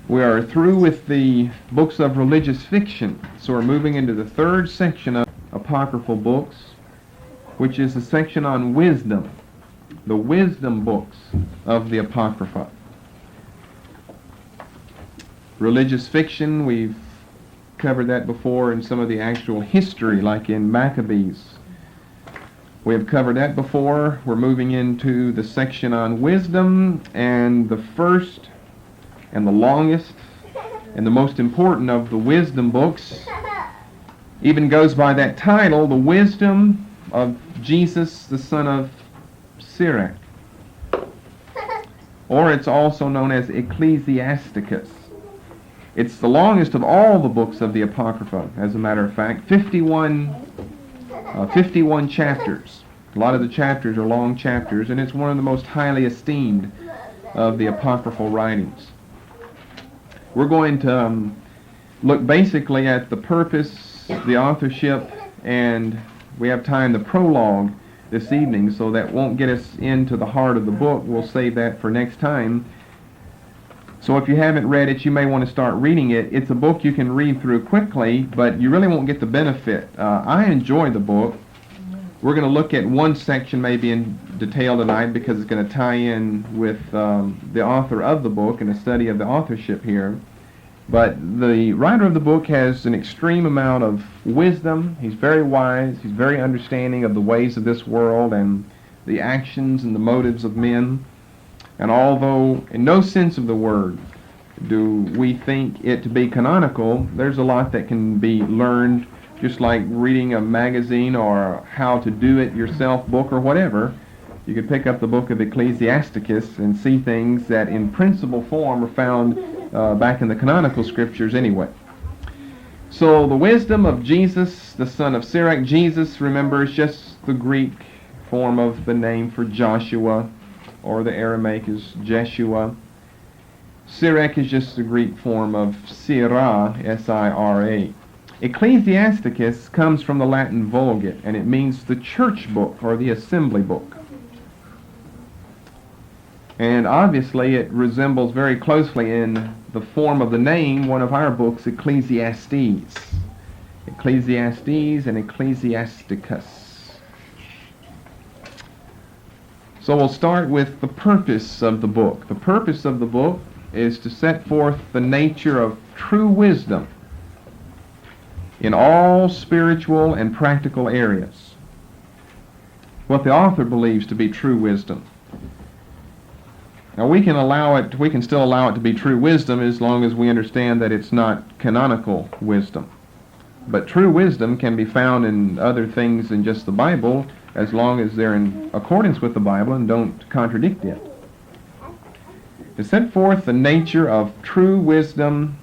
We are through with the books of religious fiction, so we're moving into the third section of apocryphal books, which is the section on wisdom, the wisdom books of the Apocrypha. Religious fiction, we've covered that before in some of the actual history, like in Maccabees. We have covered that before. We're moving into the section on wisdom, and the first and the longest and the most important of the wisdom books even goes by that title, The Wisdom of Jesus, the son of Sirach. Or it's also known as Ecclesiasticus. It's the longest of all the books of the Apocrypha, as a matter of fact. 51 chapters. A lot of the chapters are long chapters, and it's one of the most highly esteemed of the apocryphal writings. We're going to look basically at the purpose, the authorship, and we have time, the prologue this evening, so that won't get us into the heart of the book. We'll save that for next time. So if you haven't read it, you may want to start reading it. It's a book you can read through quickly, but you really won't get the benefit. I enjoy the book. We're going to look at one section maybe in detail tonight because it's going to tie in with the author of the book and a study of the authorship here. But the writer of the book has an extreme amount of wisdom. He's very wise. He's very understanding of the ways of this world and the actions and the motives of men. And although in no sense of the word do we think it to be canonical, there's a lot that can be learned just like reading a magazine or how to do it yourself book or whatever. You could pick up the book of Ecclesiasticus and see things that in principle form are found back in the canonical scriptures anyway. So the wisdom of Jesus, the son of Sirach. Jesus, remember, is just the Greek form of the name for Joshua, or the Aramaic is Jeshua. Sirach is just the Greek form of Sirah, S-I-R-A. Ecclesiasticus comes from the Latin Vulgate, and it means the church book or the assembly book. And obviously it resembles very closely in the form of the name one of our books, Ecclesiastes. Ecclesiastes and Ecclesiasticus. So we'll start with the purpose of the book. The purpose of the book is to set forth the nature of true wisdom in all spiritual and practical areas. What the author believes to be true wisdom. Now we can still allow it to be true wisdom as long as we understand that it's not canonical wisdom. But true wisdom can be found in other things than just the Bible, as long as they're in accordance with the Bible and don't contradict it. To set forth the nature of true wisdom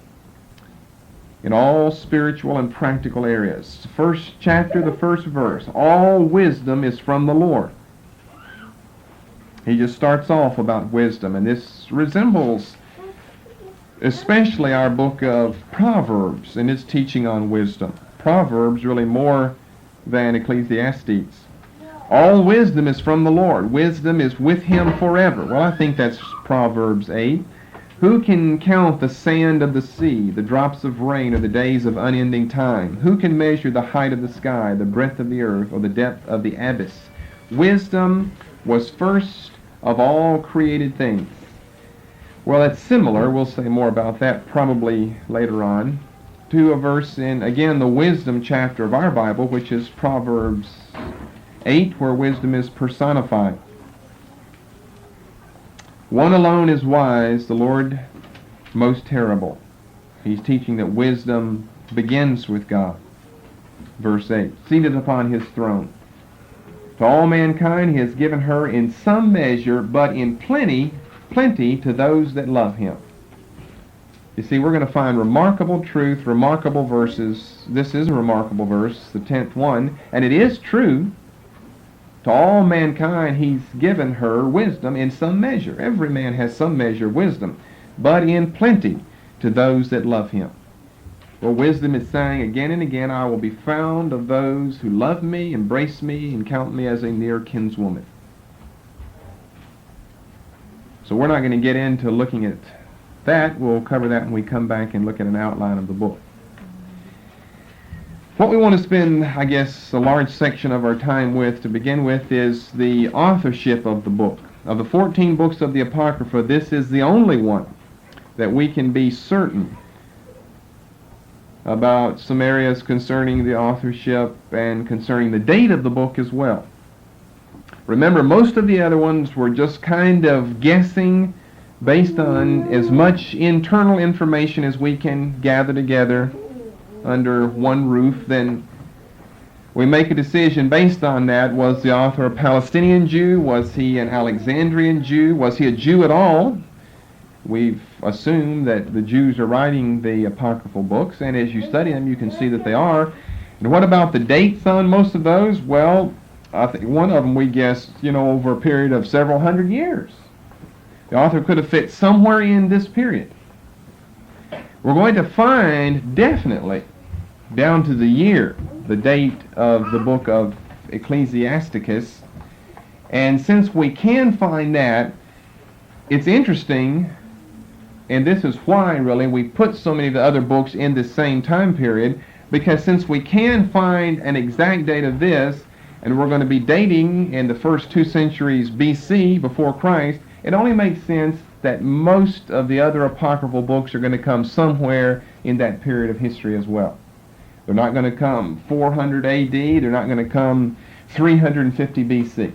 in all spiritual and practical areas. The first chapter, the first verse. All wisdom is from the Lord. He just starts off about wisdom, and this resembles especially our book of Proverbs and its teaching on wisdom. Proverbs really more than Ecclesiastes. All wisdom is from the Lord. Wisdom is with him forever. Well, I think that's Proverbs 8. Who can count the sand of the sea, the drops of rain, or the days of unending time? Who can measure the height of the sky, the breadth of the earth, or the depth of the abyss? Wisdom was first of all created things. Well, that's similar. We'll say more about that probably later on, to a verse in, again, the wisdom chapter of our Bible, which is Proverbs 8, where wisdom is personified. One alone is wise, the Lord most terrible. He's teaching that wisdom begins with God. Verse 8, seated upon his throne. To all mankind he has given her in some measure, but in plenty to those that love him. You see, we're going to find remarkable truth, remarkable verses. This is a remarkable verse, the 10th one, and it is true. To all mankind he's given her wisdom in some measure. Every man has some measure of wisdom, but in plenty to those that love him. Well, wisdom is saying again and again, I will be found of those who love me, embrace me, and count me as a near kinswoman. So we're not going to get into looking at We'll cover that when we come back and look at an outline of the book. What we want to spend, I guess, a large section of our time with to begin with is the authorship of the book. Of the 14 books of the Apocrypha, this is the only one that we can be certain about some areas concerning the authorship and concerning the date of the book as well. Remember, most of the other ones were just kind of guessing based on as much internal information as we can gather together under one roof. Then we make a decision based on that. Was the author a Palestinian Jew? Was he an Alexandrian Jew? Was he a Jew at all? We've assumed that the Jews are writing the apocryphal books, and as you study them, you can see that they are. And what about the dates on most of those? Well, I think one of them we guessed, over a period of several hundred years. The author could have fit somewhere in this period. We're going to find definitely, down to the year, the date of the book of Ecclesiasticus. And since we can find that, it's interesting, and this is why really we put so many of the other books in this same time period, because since we can find an exact date of this, and we're going to be dating in the first 2 centuries BC, before Christ, it only makes sense that most of the other apocryphal books are going to come somewhere in that period of history as well. They're not going to come 400 AD, they're not going to come 350 BC.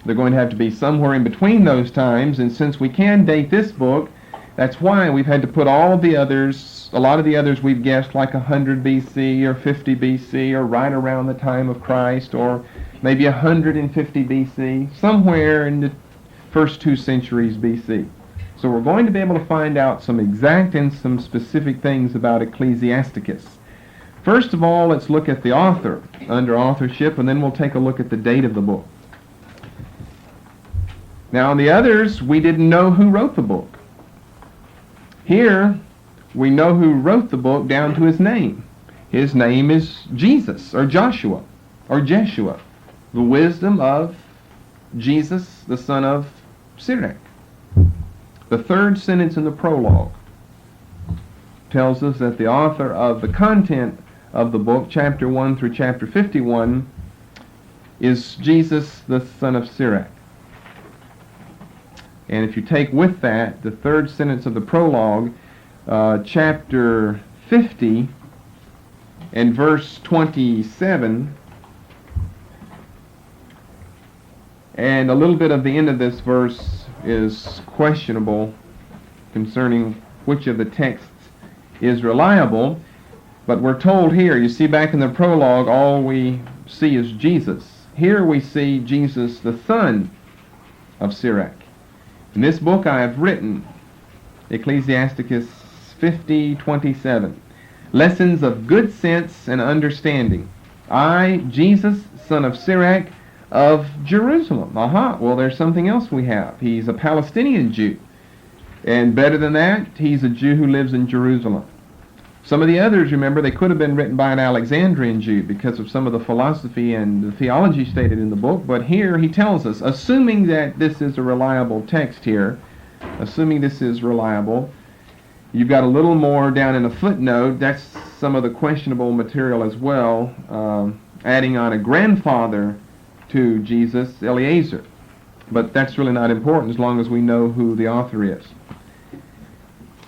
They're going to have to be somewhere in between those times, and since we can date this book, that's why we've had to put all of the others, a lot of the others we've guessed like 100 BC or 50 BC or right around the time of Christ or maybe 150 BC, somewhere in the first 2 centuries BC. So we're going to be able to find out some exact and some specific things about Ecclesiasticus. First of all, let's look at the author under authorship, and then we'll take a look at the date of the book. Now, on the others, we didn't know who wrote the book. Here, we know who wrote the book down to his name. His name is Jesus, or Joshua, or Jeshua, the wisdom of Jesus, the son of Sirach. The 3rd sentence in the prologue tells us that the author of the content of the book, chapter 1 through chapter 51, is Jesus, the son of Sirach. And if you take with that the 3rd sentence of the prologue, chapter 50 and verse 27, and a little bit of the end of this verse is questionable concerning which of the texts is reliable, but we're told here, you see back in the prologue, all we see is Jesus. Here we see Jesus, the son of Sirach. In this book I have written, Ecclesiasticus 50:27, lessons of good sense and understanding. I, Jesus, son of Sirach, of Jerusalem. Well, there's something else we have. He's a Palestinian Jew. And better than that, he's a Jew who lives in Jerusalem. Some of the others, remember, they could have been written by an Alexandrian Jew because of some of the philosophy and the theology stated in the book. But here he tells us, assuming that this is a reliable text here, assuming this is reliable, you've got a little more down in a footnote. That's some of the questionable material as well, adding on a grandfather to Jesus, Eliezer. But that's really not important as long as we know who the author is.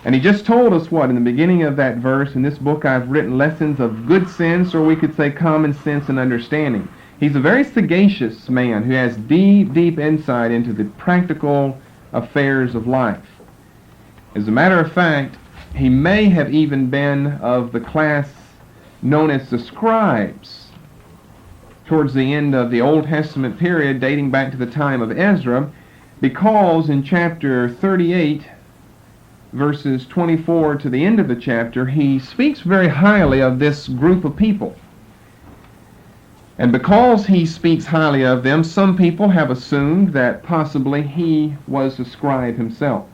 And he just told us what? In the beginning of that verse, in this book I've written lessons of good sense, or we could say common sense and understanding. He's a very sagacious man who has deep, deep insight into the practical affairs of life. As a matter of fact, he may have even been of the class known as the scribes towards the end of the Old Testament period, dating back to the time of Ezra, because in chapter 38, verses 24 to the end of the chapter, he speaks very highly of this group of people. And because he speaks highly of them, some people have assumed that possibly he was a scribe himself.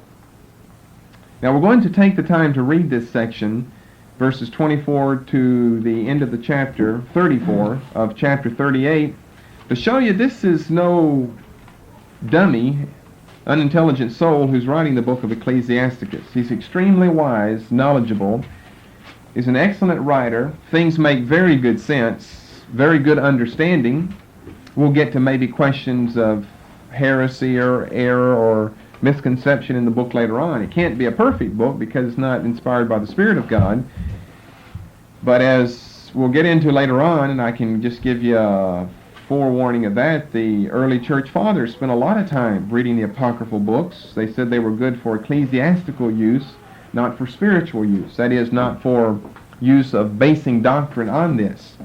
Now we're going to take the time to read this section, verses 24 to the end of the chapter 34 of chapter 38, to show you this is no dummy. unintelligent soul who's writing the book of Ecclesiasticus. He's extremely wise, knowledgeable. He's an excellent writer. Things make very good sense, very good understanding. We'll get to maybe questions of heresy or error or misconception in the book later on. It can't be a perfect book because it's not inspired by the Spirit of God. But as we'll get into later on, and I can just give you a forewarning of that, the early church fathers spent a lot of time reading the apocryphal books. They said they were good for ecclesiastical use, not for spiritual use. That is, not for use of basing doctrine on this,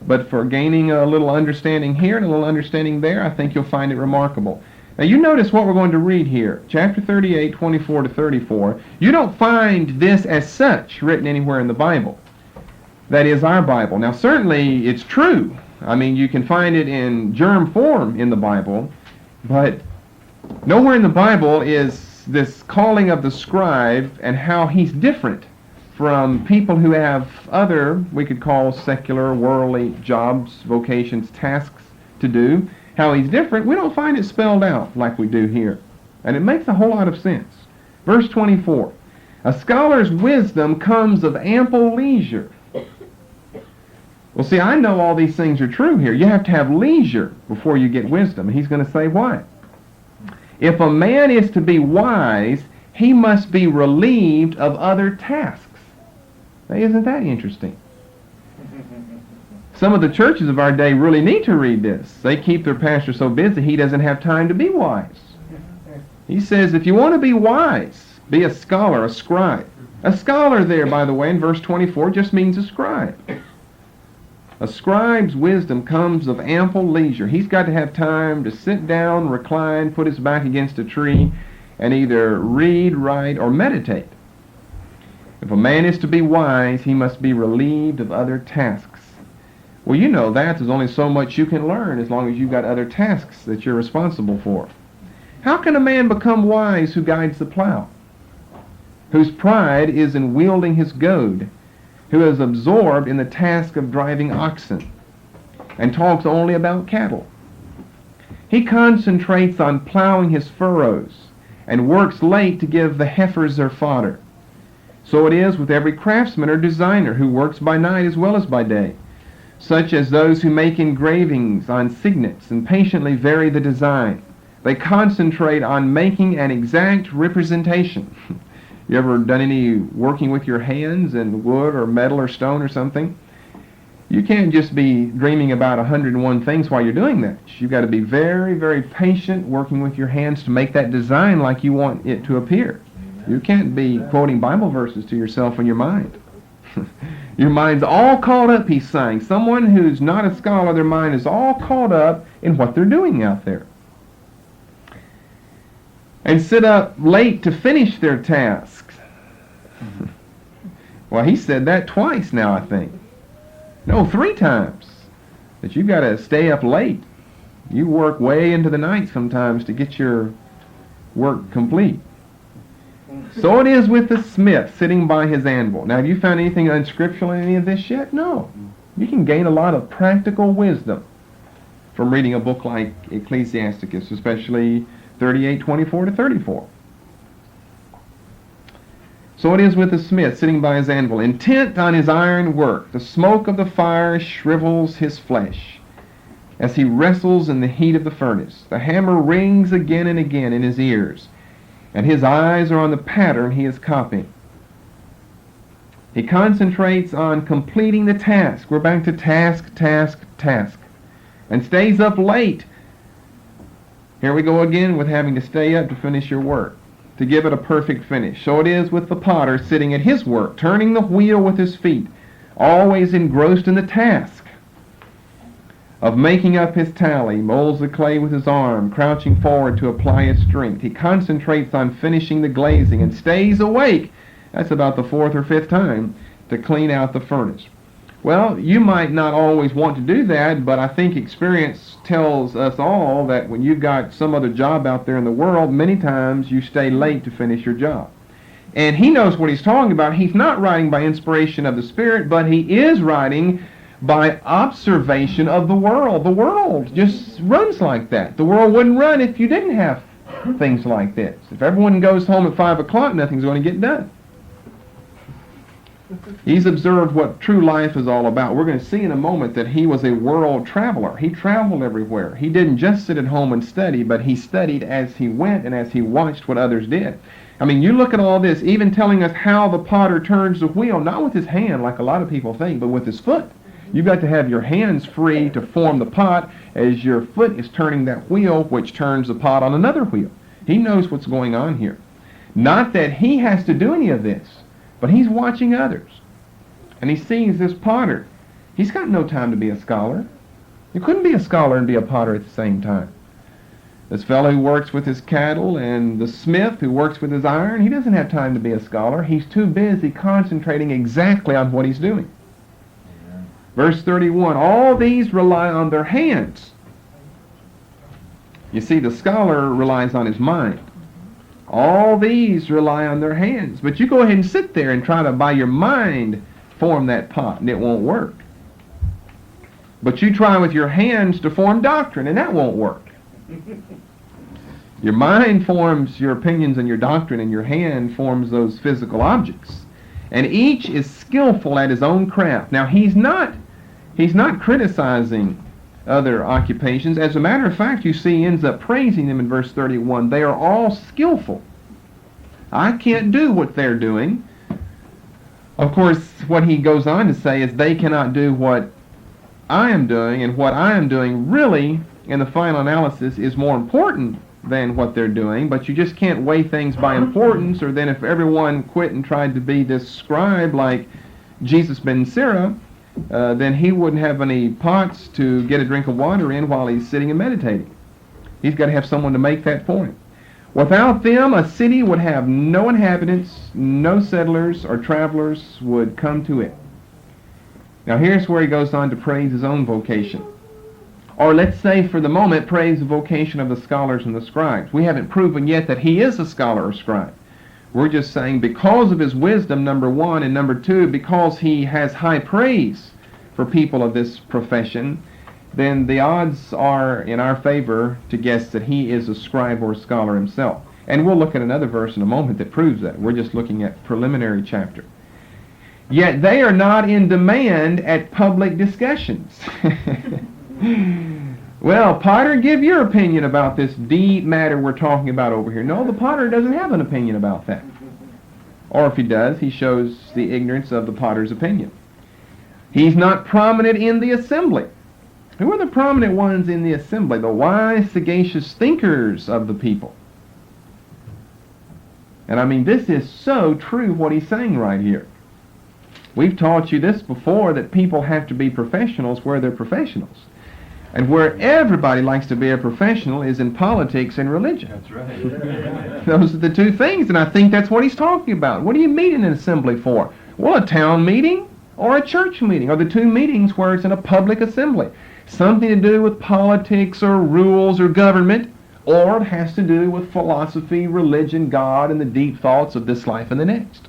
but for gaining a little understanding here and a little understanding there. I think you'll find it remarkable. Now you notice what we're going to read here. Chapter 38, 24 to 34. You don't find this as such written anywhere in the Bible. That is our Bible. Now certainly it's true. I mean, you can find it in germ form in the Bible, but nowhere in the Bible is this calling of the scribe and how he's different from people who have other, we could call secular, worldly jobs, vocations, tasks to do. How he's different, we don't find it spelled out like we do here. And it makes a whole lot of sense. Verse 24, a scholar's wisdom comes of ample leisure. Well, see, I know all these things are true here. You have to have leisure before you get wisdom. And he's going to say why. If a man is to be wise, he must be relieved of other tasks. Now, isn't that interesting? Some of the churches of our day really need to read this. They keep their pastor so busy he doesn't have time to be wise. He says, if you want to be wise, be a scholar, a scribe. A scholar there, by the way, in verse 24, just means a scribe. A scribe's wisdom comes of ample leisure. He's got to have time to sit down, recline, put his back against a tree, and either read, write, or meditate. If a man is to be wise, he must be relieved of other tasks. Well, you know that there's only so much you can learn as long as you've got other tasks that you're responsible for. How can a man become wise who guides the plow, whose pride is in wielding his goad, who is absorbed in the task of driving oxen, and talks only about cattle? He concentrates on plowing his furrows, and works late to give the heifers their fodder. So it is with every craftsman or designer who works by night as well as by day, such as those who make engravings on signets and patiently vary the design. They concentrate on making an exact representation. You ever done any working with your hands in wood or metal or stone or something? You can't just be dreaming about 101 things while you're doing that. You've got to be very, very patient working with your hands to make that design like you want it to appear. You can't be quoting Bible verses to yourself in your mind. Your mind's all caught up, he's saying. Someone who's not a scholar, their mind is all caught up in what they're doing out there. And sit up late to finish their tasks. Well, he said that twice now, I think. No, 3 times. That you've got to stay up late. You work way into the night sometimes to get your work complete. So it is with the smith sitting by his anvil. Now, have you found anything unscriptural in any of this yet? No. You can gain a lot of practical wisdom from reading a book like Ecclesiasticus, especially 38, 24 to 34. So it is with the smith sitting by his anvil, intent on his iron work. The smoke of the fire shrivels his flesh as he wrestles in the heat of the furnace. The hammer rings again and again in his ears, and his eyes are on the pattern he is copying. He concentrates on completing the task. We're back to task, task, task. And stays up late. Here we go again with having to stay up to finish your work, to give it a perfect finish. So it is with the potter sitting at his work, turning the wheel with his feet, always engrossed in the task of making up his tally, molds the clay with his arm, crouching forward to apply his strength. He concentrates on finishing the glazing and stays awake, that's about the 4th or 5th time, to clean out the furnace. Well, you might not always want to do that, but I think experience tells us all that when you've got some other job out there in the world, many times you stay late to finish your job. And he knows what he's talking about. He's not writing by inspiration of the Spirit, but he is writing by observation of the world. The world just runs like that. The world wouldn't run if you didn't have things like this. If everyone goes home at 5 o'clock, nothing's going to get done. He's observed what true life is all about. We're going to see in a moment that he was a world traveler. He traveled everywhere. He didn't just sit at home and study, but he studied as he went and as he watched what others did. I mean, you look at all this, even telling us how the potter turns the wheel, not with his hand like a lot of people think, but with his foot. You've got to have your hands free to form the pot as your foot is turning that wheel, which turns the pot on another wheel. He knows what's going on here. Not that he has to do any of this, but he's watching others. And he sees this potter. He's got no time to be a scholar. You couldn't be a scholar and be a potter at the same time. This fellow who works with his cattle and the smith who works with his iron, he doesn't have time to be a scholar. He's too busy concentrating exactly on what he's doing. Amen. Verse 31, all these rely on their hands. You see, the scholar relies on his mind. All these rely on their hands. But you go ahead and sit there and try to, by your mind, form that pot, and it won't work. But you try with your hands to form doctrine, and that won't work. Your mind forms your opinions and your doctrine, and your hand forms those physical objects. And each is skillful at his own craft. Now, he's not criticizing other occupations. As a matter of fact, you see, he ends up praising them in verse 31. They are all skillful. I can't do what they're doing. Of course, what he goes on to say is they cannot do what I am doing, and what I am doing really, in the final analysis, is more important than what they're doing, but you just can't weigh things by importance, or then if everyone quit and tried to be this scribe like Jesus ben Sira, then he wouldn't have any pots to get a drink of water in while he's sitting and meditating. He's got to have someone to make that for him. Without them, a city would have no inhabitants, no settlers or travelers would come to it. Now here's where he goes on to praise his own vocation. Or let's say for the moment, praise the vocation of the scholars and the scribes. We haven't proven yet that he is a scholar or scribe. We're just saying because of his wisdom, number one, and number two, because he has high praise for people of this profession, then the odds are in our favor to guess that he is a scribe or a scholar himself. And we'll look at another verse in a moment that proves that. We're just looking at preliminary chapter. Yet they are not in demand at public discussions. Well, Potter, give your opinion about this deep matter we're talking about over here. No, the Potter doesn't have an opinion about that. Or if he does, he shows the ignorance of the Potter's opinion. He's not prominent in the assembly. Who are the prominent ones in the assembly? The wise, sagacious thinkers of the people. And I mean, this is so true what he's saying right here. We've taught you this before, that people have to be professionals where they're professionals. And where everybody likes to be a professional is in politics and religion. That's right. Those are the two things, and I think that's what he's talking about. What do you meet in an assembly for? Well, a town meeting or a church meeting are the two meetings where it's in a public assembly. Something to do with politics or rules or government, or it has to do with philosophy, religion, God, and the deep thoughts of this life and the next.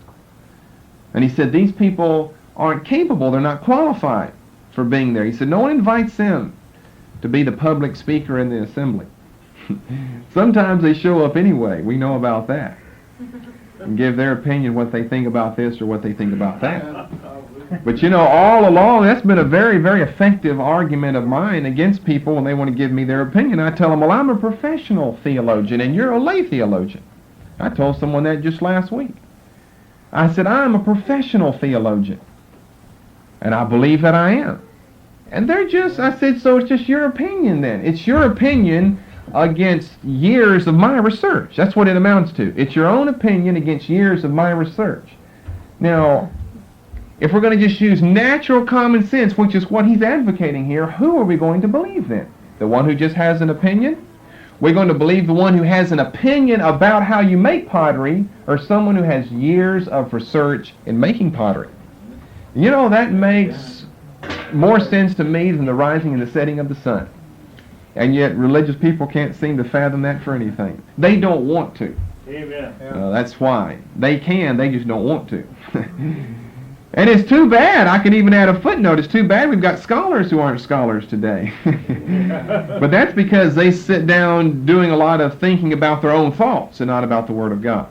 And he said these people aren't capable, they're not qualified for being there. He said no one invites them to be the public speaker in the assembly. Sometimes they show up anyway, we know about that, and give their opinion what they think about this or what they think about that. But you know, all along, that's been a very, very effective argument of mine against people when they want to give me their opinion. I tell them, well, I'm a professional theologian and you're a lay theologian. I told someone that just last week. I said, I'm a professional theologian, and I believe that I am. And they're just, I said, so it's just your opinion then. It's your opinion against years of my research. That's what it amounts to. It's your own opinion against years of my research. Now, if we're going to just use natural common sense, which is what he's advocating here, who are we going to believe then? The one who just has an opinion? We're going to believe the one who has an opinion about how you make pottery, or someone who has years of research in making pottery? You know, that makes more sense to me than the rising and the setting of the sun. And yet religious people can't seem to fathom that for anything. They don't want to. Amen. That's why. They can, they just don't want to. And it's too bad. I can even add a footnote. It's too bad we've got scholars who aren't scholars today. But that's because they sit down doing a lot of thinking about their own thoughts and not about the Word of God.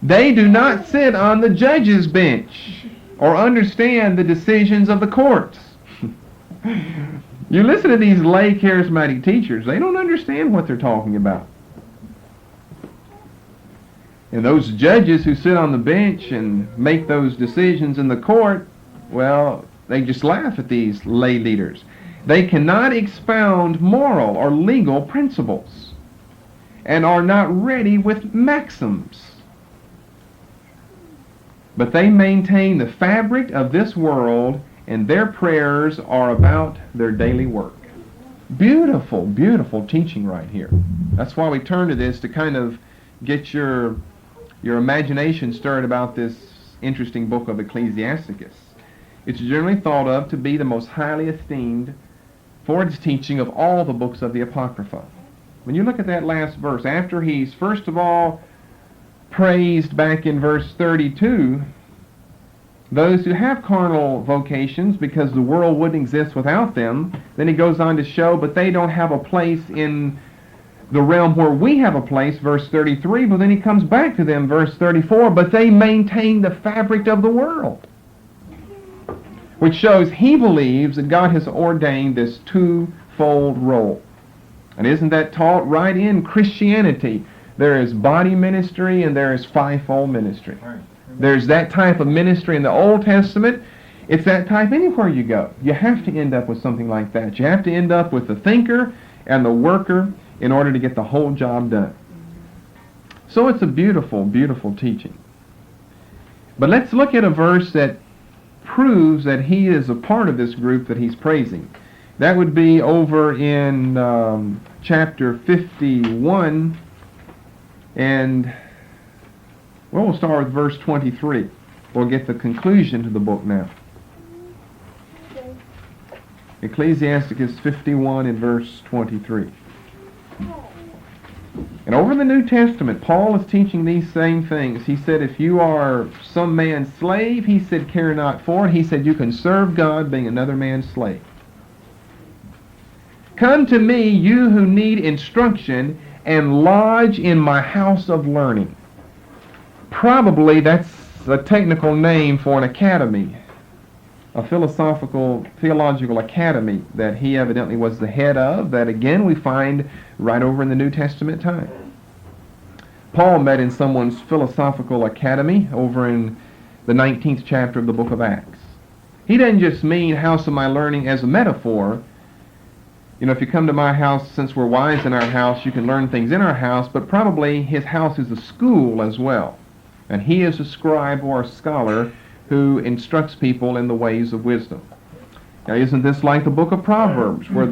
They do not sit on the judge's bench or understand the decisions of the courts. You listen to these lay charismatic teachers, they don't understand what they're talking about. And those judges who sit on the bench and make those decisions in the court, well, they just laugh at these lay leaders. They cannot expound moral or legal principles and are not ready with maxims. But they maintain the fabric of this world, and their prayers are about their daily work. Beautiful, beautiful teaching right here. That's why we turn to this, to kind of get your imagination stirred about this interesting book of Ecclesiasticus. It's generally thought of to be the most highly esteemed for its teaching of all the books of the Apocrypha. When you look at that last verse, after he's first of all praised back in verse 32 those who have carnal vocations because the world wouldn't exist without them, then he goes on to show, but they don't have a place in the realm where we have a place, verse 33, but then he comes back to them, verse 34, but they maintain the fabric of the world, which shows he believes that God has ordained this twofold role. And isn't that taught right in Christianity? There is body ministry and there is fivefold ministry. Right. There's that type of ministry in the Old Testament. It's that type anywhere you go. You have to end up with something like that. You have to end up with the thinker and the worker in order to get the whole job done. So it's a beautiful, beautiful teaching. But let's look at a verse that proves that he is a part of this group that he's praising. That would be over in chapter 51, and we'll start with verse 23. We'll get the conclusion to the book now. Ecclesiasticus 51 and verse 23. And over in the New Testament, Paul is teaching these same things. He said, if you are some man's slave, he said, care not for it. He said, you can serve God being another man's slave. Come to me, you who need instruction, and lodge in my house of learning. Probably that's a technical name for an academy, a theological academy that he evidently was the head of, that again we find right over in the New Testament time. Paul met in someone's philosophical academy over in the 19th chapter of the book of Acts. He doesn't just mean house of my learning as a metaphor. You know, if you come to my house, since we're wise in our house, you can learn things in our house, but probably his house is a school as well. And he is a scribe or a scholar who instructs people in the ways of wisdom. Now, isn't this like the book of Proverbs, where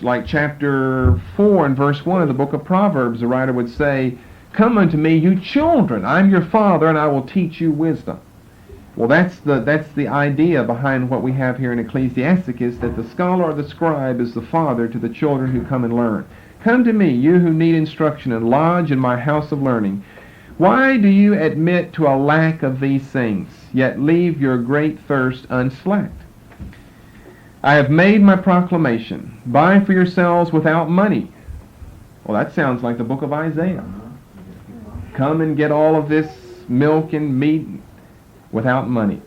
like chapter 4 and verse 1 of the book of Proverbs, the writer would say, come unto me, you children, I'm your father, and I will teach you wisdom. Well, that's the idea behind what we have here in Ecclesiasticus, that the scholar or the scribe is the father to the children who come and learn. Come to me, you who need instruction, and lodge in my house of learning. Why do you admit to a lack of these things, yet leave your great thirst unslacked? I have made my proclamation. Buy for yourselves without money. Well, that sounds like the book of Isaiah. Come and get all of this milk and meat without money.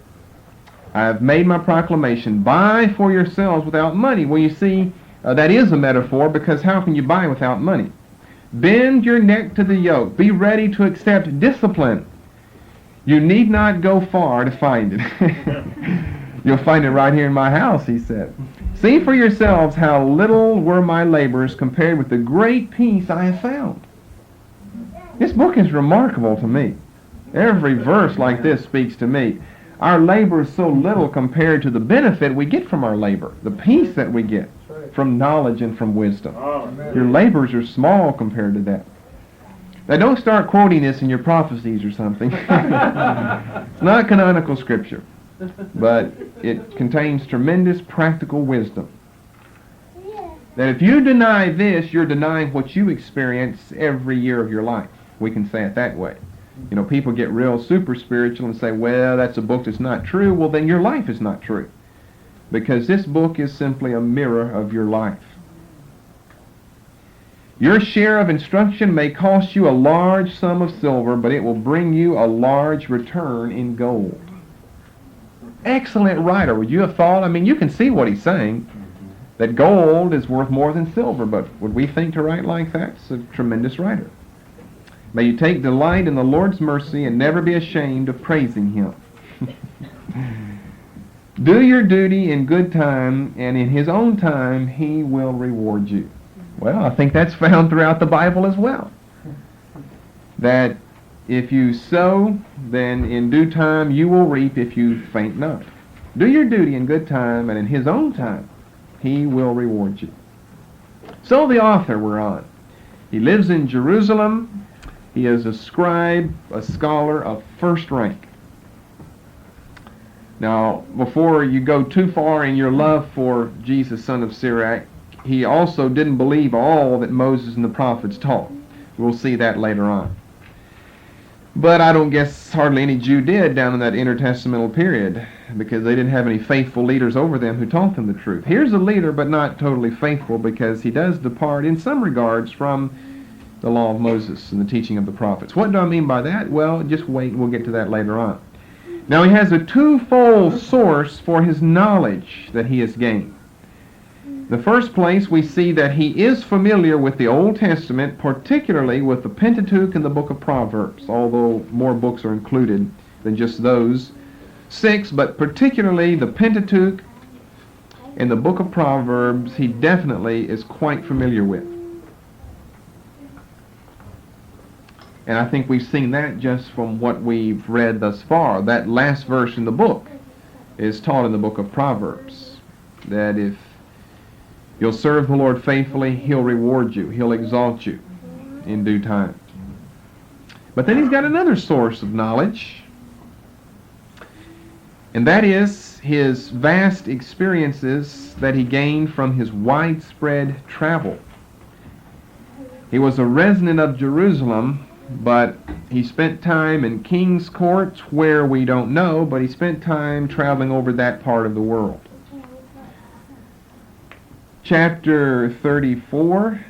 I have made my proclamation. Buy for yourselves without money. Well, you see, that is a metaphor, because how can you buy without money? Bend your neck to the yoke. Be ready to accept discipline. You need not go far to find it. You'll find it right here in my house, he said. See for yourselves how little were my labors compared with the great peace I have found. This book is remarkable to me. Every verse like this speaks to me. Our labor is so little compared to the benefit we get from our labor, the peace that we get from knowledge and from wisdom. Your labors are small compared to that. Now, don't start quoting this in your prophecies or something. It's not canonical scripture, but it contains tremendous practical wisdom. That if you deny this, you're denying what you experience every year of your life. We can say it that way. You know, people get real super spiritual and say, well, that's a book that's not true. Well, then your life is not true, because this book is simply a mirror of your life. Your share of instruction may cost you a large sum of silver, but it will bring you a large return in gold. Excellent writer. Would you have thought? I mean, you can see what he's saying, that gold is worth more than silver, but would we think to write like that? It's a tremendous writer. May you take delight in the Lord's mercy and never be ashamed of praising him. Do your duty in good time, and in his own time he will reward you. Well, I think that's found throughout the Bible as well. That if you sow, then in due time you will reap if you faint not. Do your duty in good time, and in his own time he will reward you. So the author we're on. He lives in Jerusalem. He is a scribe, a scholar of first rank. Now, before you go too far in your love for Jesus, son of Sirach, he also didn't believe all that Moses and the prophets taught. We'll see that later on. But I don't guess hardly any Jew did down in that intertestamental period, because they didn't have any faithful leaders over them who taught them the truth. Here's a leader, but not totally faithful, because he does depart in some regards from the law of Moses and the teaching of the prophets. What do I mean by that? Well, just wait, we'll get to that later on. Now, he has a twofold source for his knowledge that he has gained. The first place, we see that he is familiar with the Old Testament, particularly with the Pentateuch and the book of Proverbs, although more books are included than just those 6, but particularly the Pentateuch and the book of Proverbs, he definitely is quite familiar with. And I think we've seen that just from what we've read thus far. That last verse in the book is taught in the book of Proverbs, that if you'll serve the Lord faithfully, he'll reward you. He'll exalt you in due time. But then he's got another source of knowledge, and that is his vast experiences that he gained from his widespread travel. He was a resident of Jerusalem, but he spent time in king's courts where we don't know, but he spent time traveling over that part of the world. Chapter 34,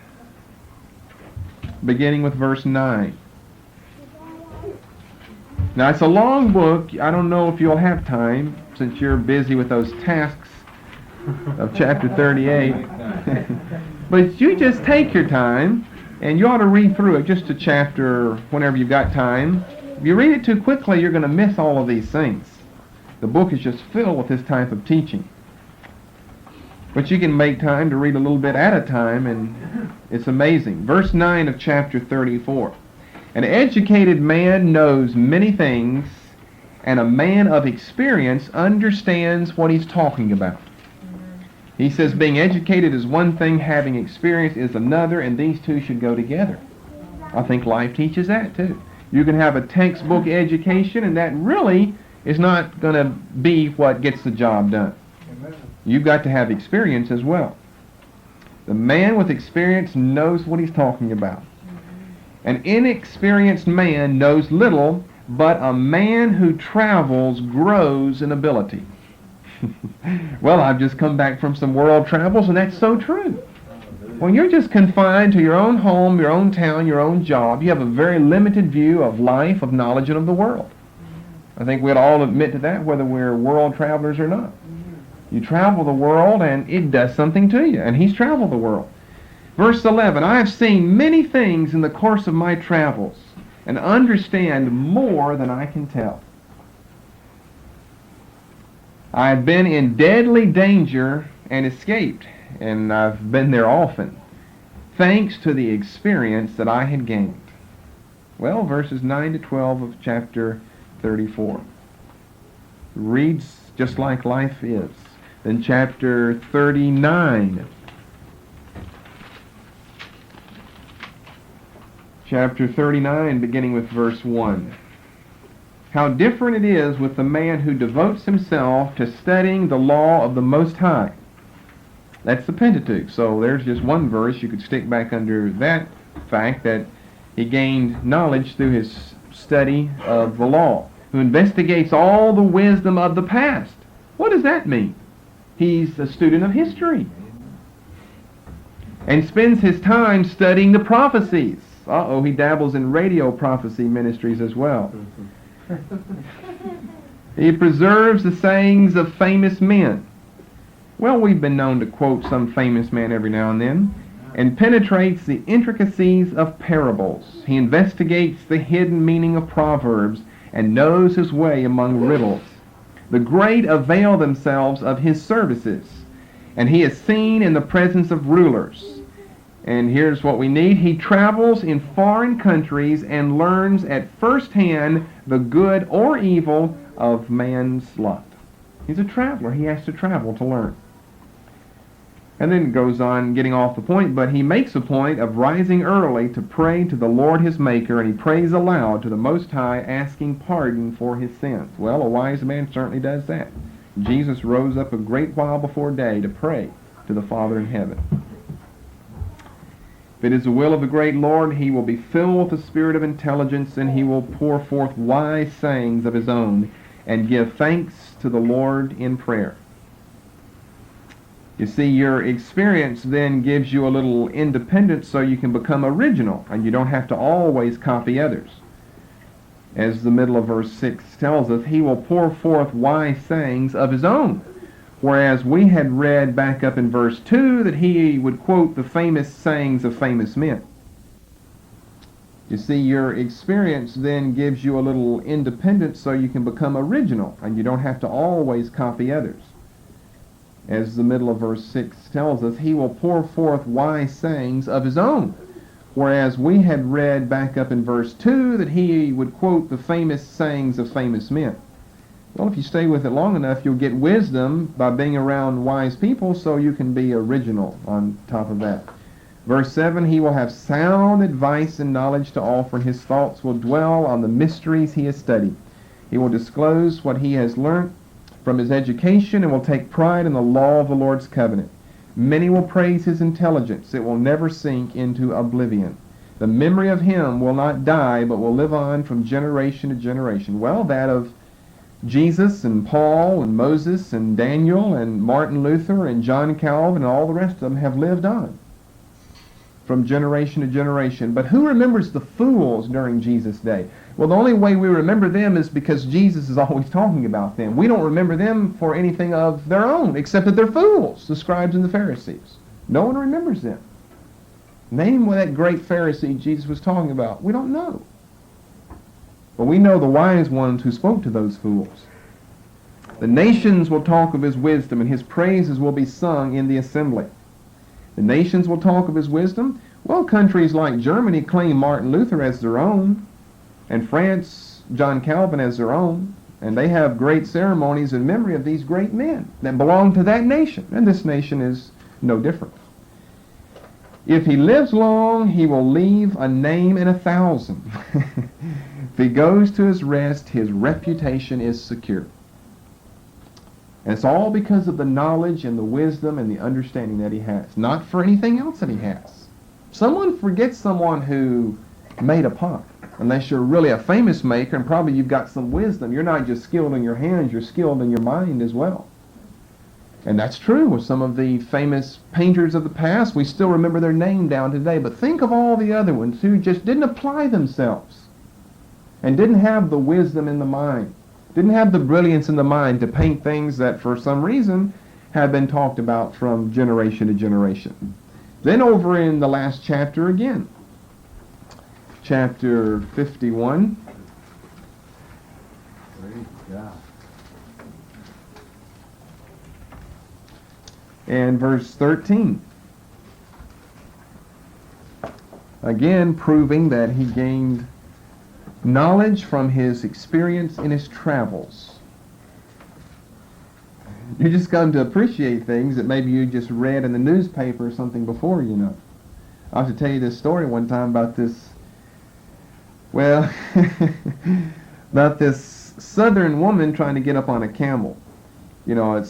beginning with verse 9. Now, it's a long book. I don't know if you'll have time, since you're busy with those tasks of chapter 38. But you just take your time, and you ought to read through it, just a chapter whenever you've got time. If you read it too quickly, you're going to miss all of these things. The book is just filled with this type of teaching. But you can make time to read a little bit at a time, and it's amazing. Verse 9 of chapter 34. An educated man knows many things, and a man of experience understands what he's talking about. He says being educated is one thing, having experience is another, and these two should go together. I think life teaches that too. You can have a textbook education, and that really is not going to be what gets the job done. You've got to have experience as well. The man with experience knows what he's talking about. An inexperienced man knows little, but a man who travels grows in ability. Well, I've just come back from some world travels, and that's so true. When you're just confined to your own home, your own town, your own job, you have a very limited view of life, of knowledge, and of the world. I think we'd all admit to that, whether we're world travelers or not. You travel the world, and it does something to you, and he's traveled the world. Verse 11, I have seen many things in the course of my travels, and understand more than I can tell. I have been in deadly danger and escaped, and I've been there often, thanks to the experience that I had gained. Well, verses 9 to 12 of chapter 34 reads just like life is. Then chapter 39. Chapter 39, beginning with verse 1. How different it is with the man who devotes himself to studying the law of the Most High. That's the Pentateuch. So there's just one verse you could stick back under that fact, that he gained knowledge through his study of the law, who investigates all the wisdom of the past. What does that mean? He's a student of history and spends his time studying the prophecies. He dabbles in radio prophecy ministries as well. He preserves the sayings of famous men. Well, we've been known to quote some famous man every now and then, and penetrates the intricacies of parables. He investigates the hidden meaning of proverbs and knows his way among riddles. The great avail themselves of his services, and he is seen in the presence of rulers. And here's what we need. He travels in foreign countries and learns at first hand the good or evil of man's lot. He's a traveler. He has to travel to learn. And then it goes on, getting off the point, but he makes a point of rising early to pray to the Lord his Maker, and he prays aloud to the Most High, asking pardon for his sins. Well, a wise man certainly does that. Jesus rose up a great while before day to pray to the Father in heaven. If it is the will of the great Lord, he will be filled with the spirit of intelligence, and he will pour forth wise sayings of his own, and give thanks to the Lord in prayer. You see, your experience then gives you a little independence so you can become original, and you don't have to always copy others. As the middle of verse 6 tells us, he will pour forth wise sayings of his own. Whereas we had read back up in verse 2 that he would quote the famous sayings of famous men. You see, your experience then gives you a little independence so you can become original, and you don't have to always copy others. As the middle of verse 6 tells us, he will pour forth wise sayings of his own. Whereas we had read back up in verse 2 that he would quote the famous sayings of famous men. Well, if you stay with it long enough, you'll get wisdom by being around wise people, so you can be original on top of that. Verse 7, he will have sound advice and knowledge to offer, and his thoughts will dwell on the mysteries he has studied. He will disclose what he has learnt from his education and will take pride in the law of the Lord's covenant. Many will praise his intelligence. It will never sink into oblivion. The memory of him will not die, but will live on from generation to generation. Well, that of Jesus and Paul and Moses and Daniel and Martin Luther and John Calvin and all the rest of them have lived on from generation to generation. But who remembers the fools during Jesus' day? Well, the only way we remember them is because Jesus is always talking about them. We don't remember them for anything of their own, except that they're fools, the scribes and the Pharisees. No one remembers them. Name what that great Pharisee Jesus was talking about. We don't know. But we know the wise ones who spoke to those fools. The nations will talk of his wisdom, and his praises will be sung in the assembly. The nations will talk of his wisdom. Well, countries like Germany claim Martin Luther as their own, and France, John Calvin as their own, and they have great ceremonies in memory of these great men that belong to that nation, and this nation is no different. If he lives long, he will leave a name in 1,000. If he goes to his rest, his reputation is secure. And it's all because of the knowledge and the wisdom and the understanding that he has, not for anything else that he has. Someone forgets someone who made a pot, unless you're really a famous maker, and probably you've got some wisdom. You're not just skilled in your hands, you're skilled in your mind as well. And that's true with some of the famous painters of the past. We still remember their name down today, but think of all the other ones who just didn't apply themselves and didn't have the wisdom in the mind, didn't have the brilliance in the mind to paint things that for some reason have been talked about from generation to generation. Then over in the last chapter again, chapter 51. Praise God. And verse 13. Again, proving that he gained knowledge from his experience in his travels. You just come to appreciate things that maybe you just read in the newspaper or something before, you know. I have to tell you this story one time about this, well, about this southern woman trying to get up on a camel. You know,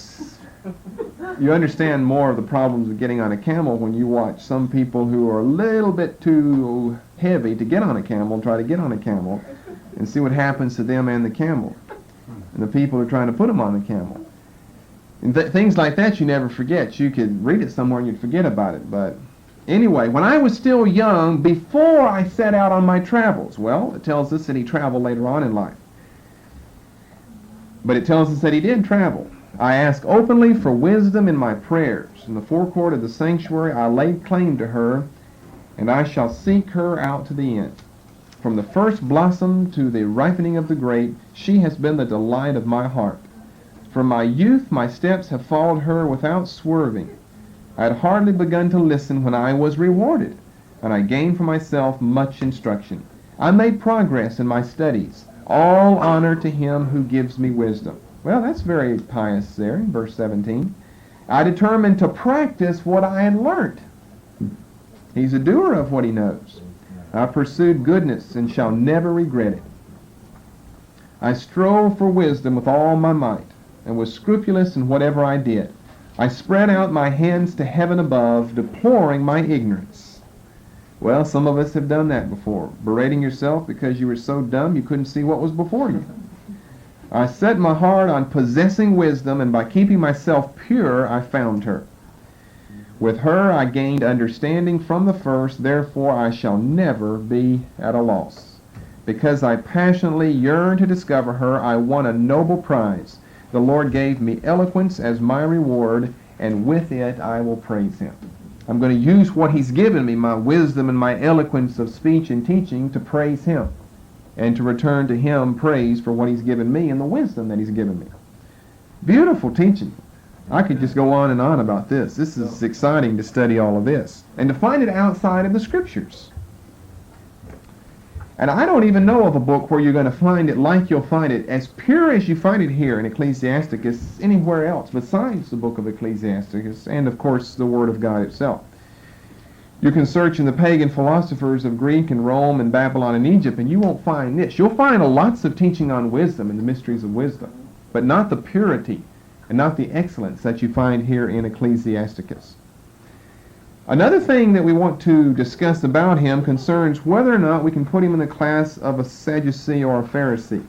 you understand more of the problems of getting on a camel when you watch some people who are a little bit too heavy to get on a camel and try to get on a camel. and see what happens to them and the camel, and the people who are trying to put them on the camel. And things like that you never forget. You could read it somewhere and you'd forget about it. But anyway, when I was still young, before I set out on my travels, well, it tells us that he traveled later on in life. But it tells us that he did travel. I asked openly for wisdom in my prayers. In the forecourt of the sanctuary I laid claim to her, and I shall seek her out to the end. From the first blossom to the ripening of the grape, she has been the delight of my heart. From my youth my steps have followed her without swerving. I had hardly begun to listen when I was rewarded, and I gained for myself much instruction. I made progress in my studies. All honor to him who gives me wisdom. Well, that's very pious there in verse 17. I determined to practice what I had learnt. He's a doer of what he knows. I pursued goodness and shall never regret it. I strove for wisdom with all my might, and was scrupulous in whatever I did. I spread out my hands to heaven above, deploring my ignorance. Well, some of us have done that before, berating yourself because you were so dumb you couldn't see what was before you. I set my heart on possessing wisdom, and by keeping myself pure, I found her. With her I gained understanding from the first, therefore I shall never be at a loss. Because I passionately yearn to discover her, I won a noble prize. The Lord gave me eloquence as my reward, and with it I will praise him. I'm going to use what he's given me, my wisdom and my eloquence of speech and teaching, to praise him, and to return to him praise for what he's given me and the wisdom that he's given me. Beautiful teaching. I could just go on and on about this. This is exciting to study all of this, and to find it outside of the Scriptures. And I don't even know of a book where you're going to find it like you'll find it, as pure as you find it here in Ecclesiasticus, anywhere else besides the book of Ecclesiasticus and, of course, the Word of God itself. You can search in the pagan philosophers of Greek and Rome and Babylon and Egypt, and you won't find this. You'll find lots of teaching on wisdom and the mysteries of wisdom, but not the purity and not the excellence that you find here in Ecclesiasticus. Another thing that we want to discuss about him concerns whether or not we can put him in the class of a Sadducee or a Pharisee.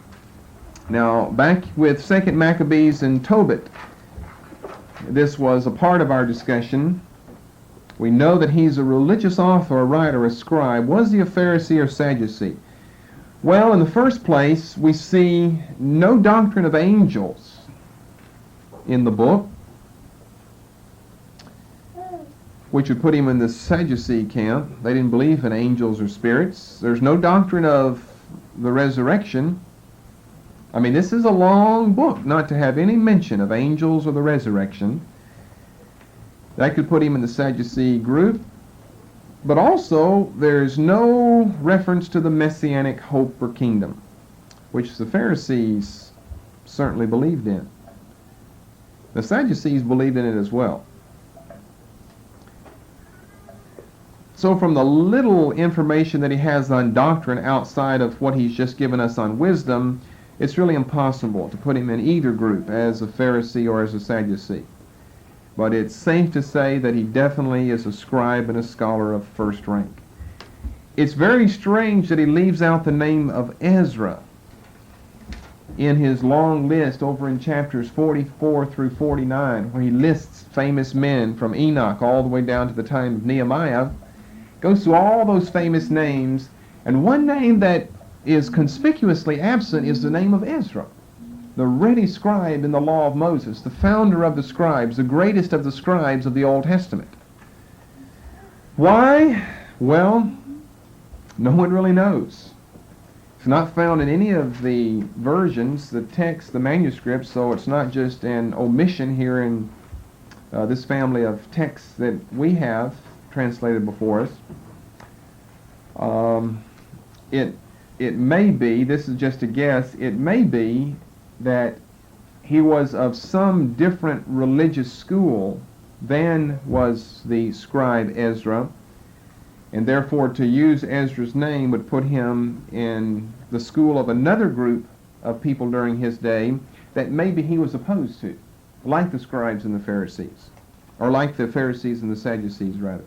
Now, back with 2 Maccabees and Tobit, this was a part of our discussion. We know that he's a religious author, a writer, a scribe. Was he a Pharisee or Sadducee? Well, in the first place, we see no doctrine of angels in the book, which would put him in the Sadducee camp. They didn't believe in angels or spirits. There's no doctrine of the resurrection. I mean, this is a long book not to have any mention of angels or the resurrection. That could put him in the Sadducee group. But also, there's no reference to the messianic hope or kingdom, which the Pharisees certainly believed in. The Sadducees believed in it as well. So from the little information that he has on doctrine outside of what he's just given us on wisdom, it's really impossible to put him in either group as a Pharisee or as a Sadducee. But it's safe to say that he definitely is a scribe and a scholar of first rank. It's very strange that he leaves out the name of Ezra in his long list over in chapters 44 through 49, where he lists famous men from Enoch all the way down to the time of Nehemiah. Goes through all those famous names, and one name that is conspicuously absent is the name of Ezra, the ready scribe in the law of Moses, the founder of the scribes, the greatest of the scribes of the Old Testament. Why? Well, no one really knows. It's not found in any of the versions, the text, the manuscripts, so it's not just an omission here in this family of texts that we have translated before us. It may be, this is just a guess, it may be that he was of some different religious school than was the scribe Ezra, and therefore to use Ezra's name would put him in the school of another group of people during his day that maybe he was opposed to, like the scribes and the Pharisees, or like the Pharisees and the Sadducees rather.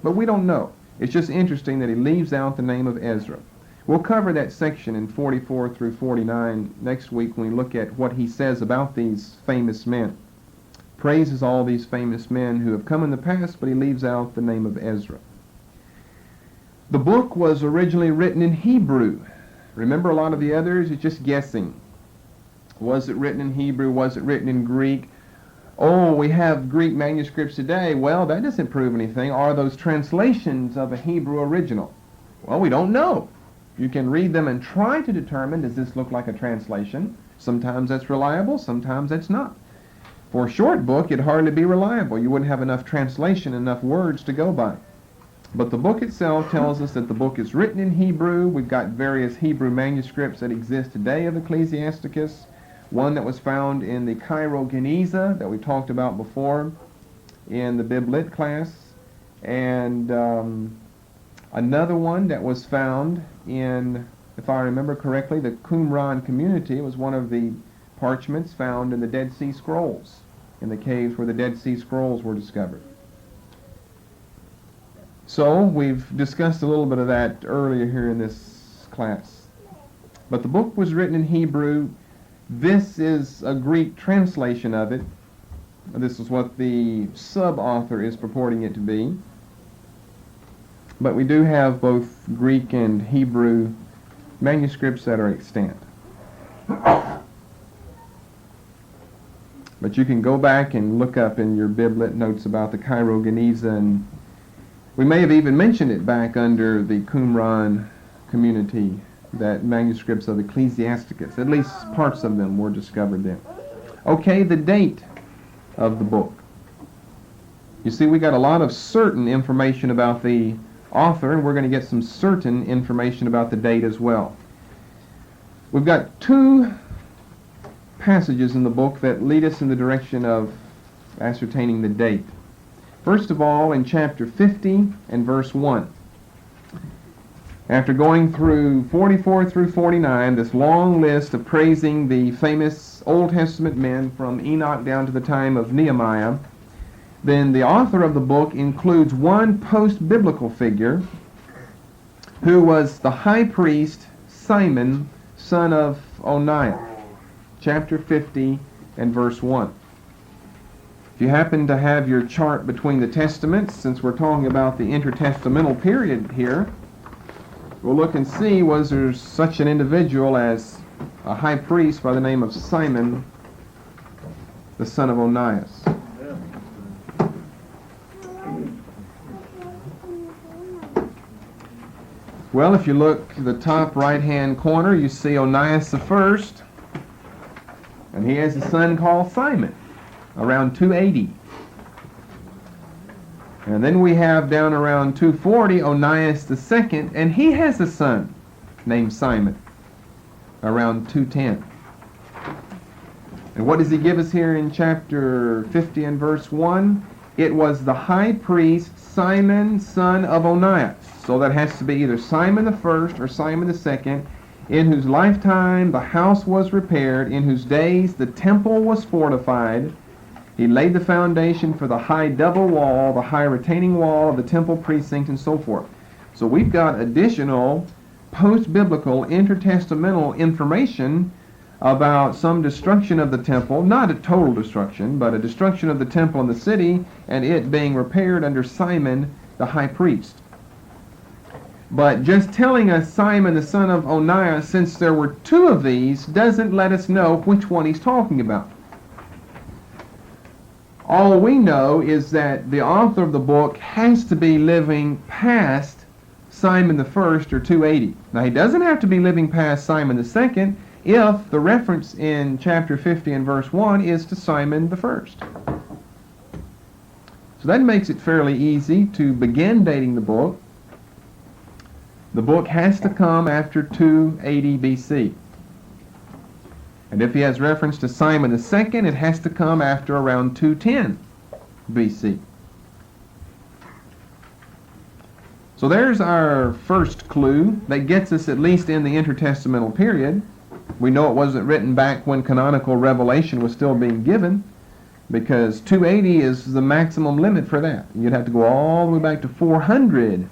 But we don't know. It's just interesting that he leaves out the name of Ezra. We'll cover that section in 44 through 49 next week when we look at what he says about these famous men. Praises all these famous men who have come in the past, but he leaves out the name of Ezra. The book was originally written in Hebrew. Remember, a lot of the others, it's just guessing. Was it written in Hebrew? Was it written in Greek? Oh, we have Greek manuscripts today. Well, that doesn't prove anything. Are those translations of a Hebrew original? Well, we don't know. You can read them and try to determine, does this look like a translation? Sometimes that's reliable, sometimes that's not. For a short book, it'd hardly be reliable. You wouldn't have enough translation, enough words to go by. But the book itself tells us that the book is written in Hebrew. We've got various Hebrew manuscripts that exist today of Ecclesiasticus. One that was found in the Cairo Geniza that we talked about before in the Bib Lit class. And another one that was found in, if I remember correctly, the Qumran community. It was one of the parchments found in the Dead Sea Scrolls, in the caves where the Dead Sea Scrolls were discovered. So we've discussed a little bit of that earlier here in this class. But the book was written in Hebrew. This is a Greek translation of it. This is what the sub-author is purporting it to be. But we do have both Greek and Hebrew manuscripts that are extant. But you can go back and look up in your Bib Lit notes about the Cairo Geniza, and we may have even mentioned it back under the Qumran community, that manuscripts of Ecclesiasticus, at least parts of them were discovered then. Okay, the date of the book. You see, we got a lot of certain information about the author, and we're going to get some certain information about the date as well. We've got two passages in the book that lead us in the direction of ascertaining the date. First of all, in chapter 50 and verse 1. After going through 44 through 49, this long list of praising the famous Old Testament men from Enoch down to the time of Nehemiah, then the author of the book includes one post-biblical figure who was the high priest Simon, son of Oniah. Chapter 50 and verse 1. If you happen to have your chart between the Testaments, since we're talking about the intertestamental period here, we'll look and see, was there such an individual as a high priest by the name of Simon, the son of Onias. Well, if you look at the top right-hand corner, you see Onias the first, and he has a son called Simon, around 280. And then we have down around 240 Onias the second, and he has a son named Simon, around 210. And what does he give us here in chapter 50 and verse 1? It was the high priest Simon, son of Onias. So that has to be either Simon the first or Simon the second, in whose lifetime the house was repaired, in whose days the temple was fortified. He laid the foundation for the high double wall, the high retaining wall of the temple precinct, and so forth. So we've got additional post-biblical intertestamental information about some destruction of the temple, not a total destruction, but a destruction of the temple and the city, and it being repaired under Simon the high priest. But just telling us Simon the son of Onias, since there were two of these, doesn't let us know which one he's talking about. All we know is that the author of the book has to be living past Simon the first or 280. Now he doesn't have to be living past Simon the second if the reference in chapter 50 and verse 1 is to Simon the first. So that makes it fairly easy to begin dating the book. The book has to come after 280 BC. And if he has reference to Simon the second, it has to come after around 210 BC. So there's our first clue that gets us at least in the intertestamental period. We know it wasn't written back when canonical revelation was still being given, because 280 is the maximum limit for that. You'd have to go all the way back to 400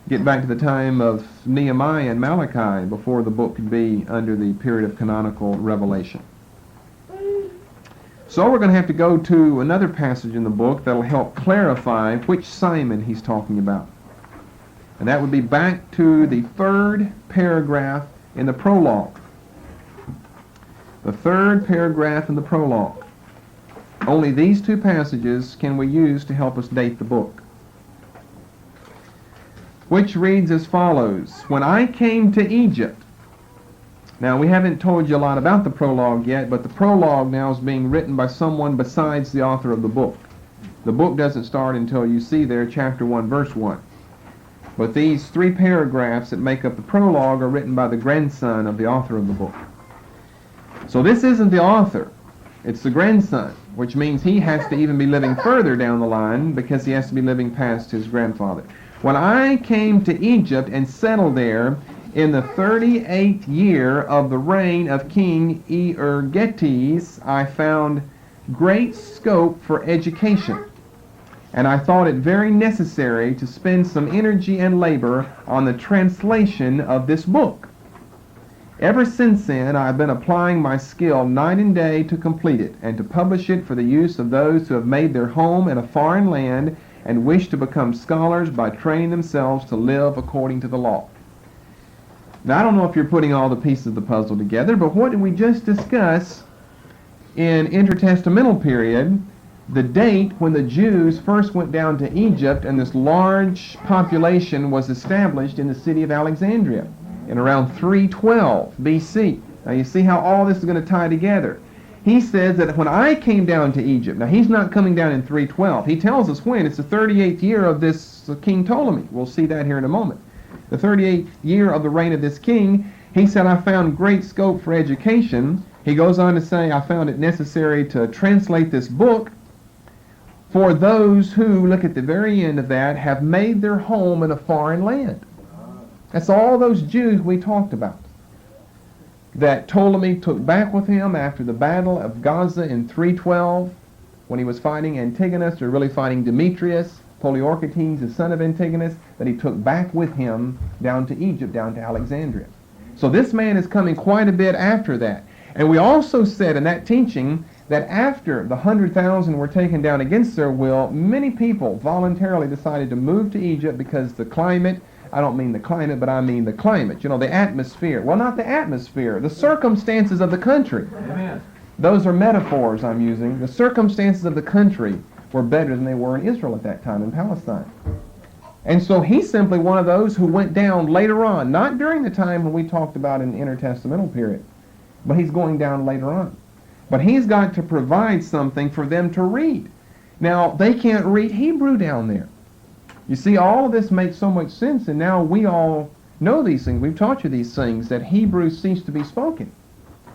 get back to the time of Nehemiah and Malachi before the book could be under the period of canonical revelation. So we're going to have to go to another passage in the book that will help clarify which Simon he's talking about. And that would be back to the third paragraph in the prologue. The third paragraph in the prologue. Only these two passages can we use to help us date the book, which reads as follows. When I came to Egypt. Now, we haven't told you a lot about the prologue yet, but the prologue now is being written by someone besides the author of the book. The book doesn't start until you see there chapter 1, verse 1. But these three paragraphs that make up the prologue are written by the grandson of the author of the book. So this isn't the author, it's the grandson, which means he has to even be living further down the line because he has to be living past his grandfather. When I came to Egypt and settled there in the 38th year of the reign of King Ergetes, I found great scope for education, and I thought it very necessary to spend some energy and labor on the translation of this book. Ever since then, I have been applying my skill night and day to complete it and to publish it for the use of those who have made their home in a foreign land and wish to become scholars by training themselves to live according to the law. Now, I don't know if you're putting all the pieces of the puzzle together, but what did we just discuss in intertestamental period? The date when the Jews first went down to Egypt and this large population was established in the city of Alexandria in around 312 BC. Now you see how all this is going to tie together. He says that when I came down to Egypt, now he's not coming down in 312. He tells us when. It's the 38th year of this King Ptolemy. We'll see that here in a moment. The 38th year of the reign of this king, he said, I found great scope for education. He goes on to say, I found it necessary to translate this book for those who, look at the very end of that, have made their home in a foreign land. That's all those Jews we talked about that Ptolemy took back with him after the battle of Gaza in 312 when he was fighting Antigonus, or really fighting Demetrius, Poliorcetes, the son of Antigonus, that he took back with him down to Egypt, down to Alexandria. So this man is coming quite a bit after that. And we also said in that teaching that after the 100,000 were taken down against their will, many people voluntarily decided to move to Egypt because the climate, I don't mean the climate, but I mean the climate, the atmosphere. Well, not the atmosphere, the circumstances of the country. Amen. Those are metaphors I'm using. The circumstances of the country were better than they were in Israel at that time in Palestine. And so he's simply one of those who went down later on, not during the time when we talked about in the intertestamental period, but he's going down later on. But he's got to provide something for them to read. Now, they can't read Hebrew down there. You see, all of this makes so much sense, and now we all know these things. We've taught you these things, that Hebrew ceased to be spoken.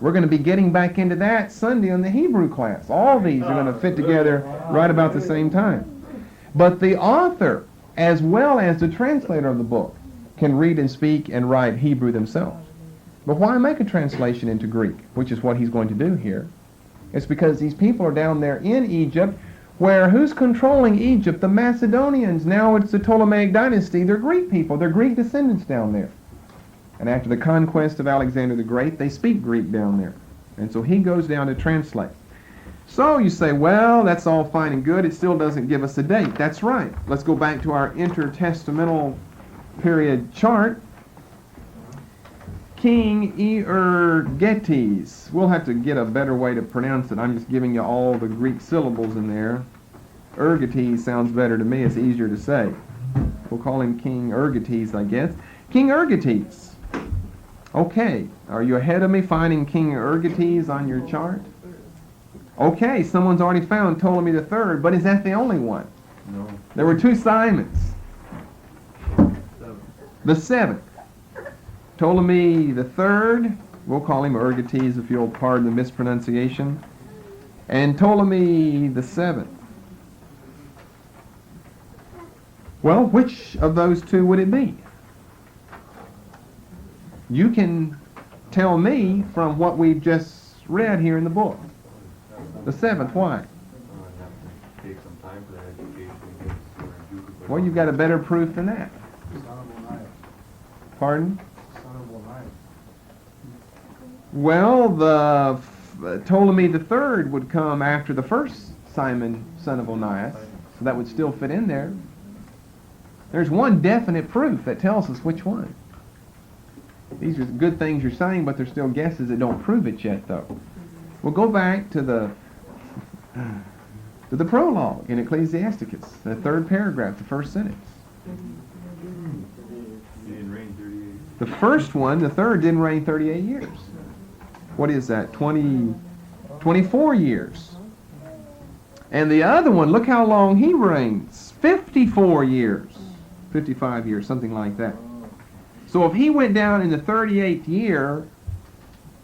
We're going to be getting back into that Sunday in the Hebrew class. All these are going to fit together right about the same time. But the author, as well as the translator of the book, can read and speak and write Hebrew themselves. But why make a translation into Greek, which is what he's going to do here? It's because these people are down there in Egypt, where who's controlling Egypt? The Macedonians. Now it's the Ptolemaic dynasty. They're Greek people. They're Greek descendants down there. And after the conquest of Alexander the Great, they speak Greek down there. And so he goes down to translate. So you say, well, that's all fine and good. It still doesn't give us a date. That's right. Let's go back to our intertestamental period chart. King Ergetes. We'll have to get a better way to pronounce it. I'm just giving you all the Greek syllables in there. Ergetes sounds better to me. It's easier to say. We'll call him King Ergetes, I guess. King Ergetes. Okay, are you ahead of me finding King Ergetes on your chart? Okay, someone's already found Ptolemy III, but is that the only one? No. There were two Simons. The seventh. Ptolemy III, we'll call him Ergetes if you'll pardon the mispronunciation, and Ptolemy VII. Well, which of those two would it be? You can tell me from what we've just read here in the book. The seventh, why? Well, you've got a better proof than that. Pardon? Well, the Ptolemy the third would come after the first Simon, son of Onias, so that would still fit in there. There's one definite proof that tells us which one. These are good things you're saying, but they're still guesses that don't prove it yet, though. We'll go back to the prologue in Ecclesiasticus, the third paragraph, the first sentence. The first one, the third, didn't reign 38 years. What is that? 24 years. And the other one, look how long he reigns. 54 years. 55 years, something like that. So if he went down in the 38th year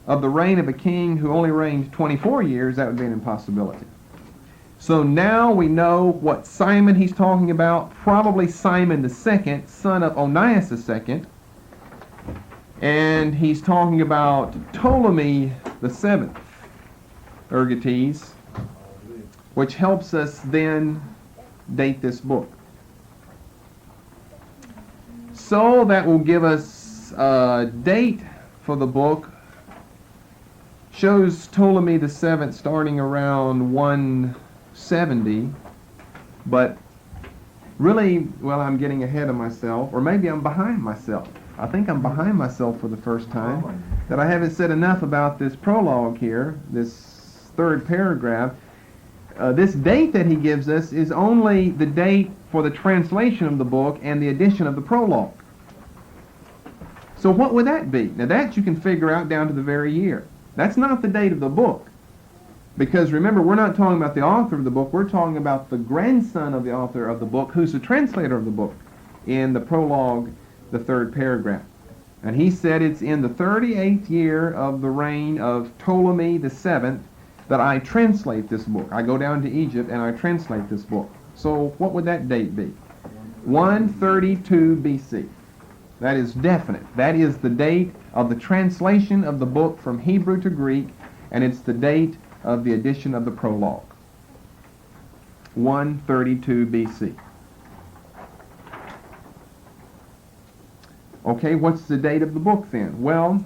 of the reign of a king who only reigned 24 years, that would be an impossibility. So now we know what Simon he's talking about, probably Simon the second, son of Onias the second. And he's talking about Ptolemy the seventh, Ergates, which helps us then date this book. So that will give us a date for the book. Shows Ptolemy the seventh starting around 170, but really, well, I'm getting ahead of myself, or maybe I'm behind myself. I think I'm behind myself for the first time, that I haven't said enough about this prologue here, this third paragraph. This date that he gives us is only the date for the translation of the book and the addition of the prologue. So what would that be? Now that you can figure out down to the very year. That's not the date of the book. Because remember, we're not talking about the author of the book, we're talking about the grandson of the author of the book, who's the translator of the book, in the prologue, the third paragraph. And he said it's in the 38th year of the reign of Ptolemy the seventh that I translate this book. I go down to Egypt and I translate this book. So what would that date be? 132 BC. That is definite. That is the date of the translation of the book from Hebrew to Greek, and it's the date of the addition of the prologue. 132 BC. Okay, what's the date of the book then? Well,